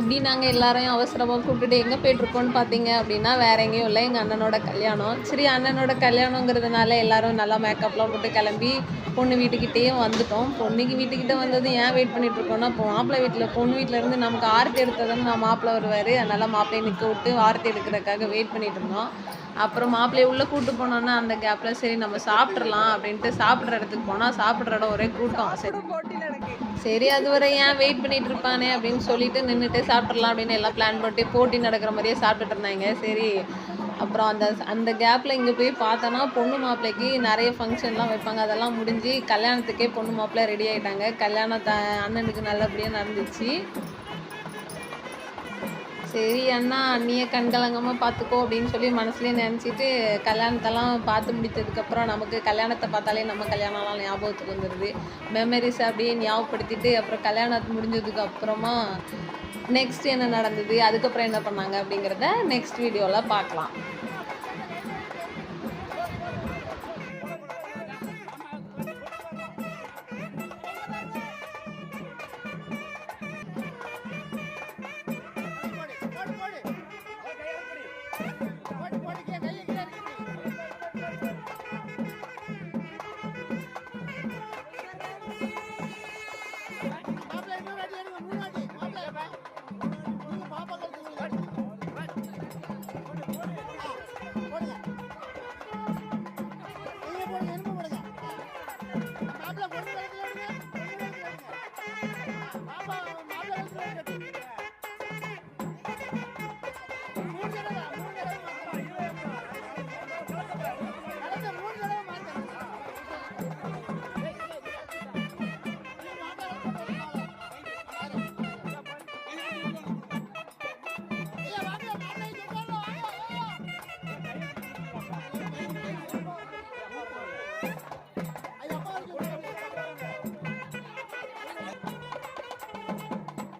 இப்படி நாங்கள் எல்லாரையும் அவசரமாக கூப்பிட்டுட்டு எங்கே போயிட்டுருக்கோன்னு பார்த்தீங்க அப்படின்னா வேற எங்கேயும் இல்லை, எங்கள் அண்ணனோட கல்யாணம். சரி, அண்ணனோட கல்யாணங்கிறதுனால எல்லாரும் நல்லா மேக்கப்லாம் போட்டு கிளம்பி பொண்ணு வீட்டுக்கிட்டேயும் வந்துட்டோம். பொண்ணுக்கு வீட்டுக்கிட்ட வந்தது ஏன் வெயிட் பண்ணிட்டு இருக்கோம்னா, இப்போ மாப்பிள்ளை வீட்டில் பொண்ணு வீட்டில் இருந்து நமக்கு ஆரத்தி எடுத்ததுன்னு நான் மாப்பிள்ளை வருவார், அதனால் மாப்பிள்ளையை நிற்க விட்டு ஆரத்தி எடுக்கிறதுக்காக வெயிட் பண்ணிட்டு இருந்தோம். அப்புறம் மாப்பிள்ளையை உள்ளே கூப்பிட்டு போனோன்னா அந்த கேப்பில் சரி நம்ம சாப்பிட்றலாம் அப்படின்ட்டு சாப்பிட்ற இடத்துக்கு போனால் சாப்பிட்ற இடம் ஒரே கூட்டம். சரி அது வரை ஏன் வெயிட் பண்ணிட்டு இருப்பானே அப்படின்னு சொல்லிட்டு நின்றுட்டு சாப்பிட்றலாம் அப்படின்னு எல்லாம் பிளான் பண்ணிட்டு போட்டி நடக்கிற மாதிரியே சாப்பிட்டுட்டு இருந்தாங்க. சரி, அப்புறம் அந்த அந்த கேப்பில் இங்கே போய் பார்த்தோன்னா பொண்ணு மாப்பிள்ளைக்கு நிறைய ஃபங்க்ஷன்லாம் வைப்பாங்க, அதெல்லாம் முடிஞ்சு கல்யாணத்துக்கே பொண்ணு மாப்பிள்ளை ரெடி ஆகிட்டாங்க. கல்யாணத்தை அண்ணனுக்கு நல்லபடியாக நடந்துச்சு. சரி அண்ணா அண்ணியை கண்கலங்கமாக பார்த்துக்கோ அப்படின்னு சொல்லி மனசுலேயே நினச்சிட்டு கல்யாணத்தெல்லாம் பார்த்து முடித்ததுக்கப்புறம் நமக்கு கல்யாணத்தை பார்த்தாலே நம்ம கல்யாணம்லாம் ஞாபகத்துக்கு வந்துடுது. மெமரிஸ் அப்படியே ஞாபகப்படுத்திட்டு அப்புறம் கல்யாணத்து முடிஞ்சதுக்கு அப்புறமா நெக்ஸ்ட் என்ன நடந்தது, அதுக்கப்புறம் என்ன பண்ணாங்க அப்படிங்கிறத நெக்ஸ்ட் வீடியோவில் பார்க்கலாம்.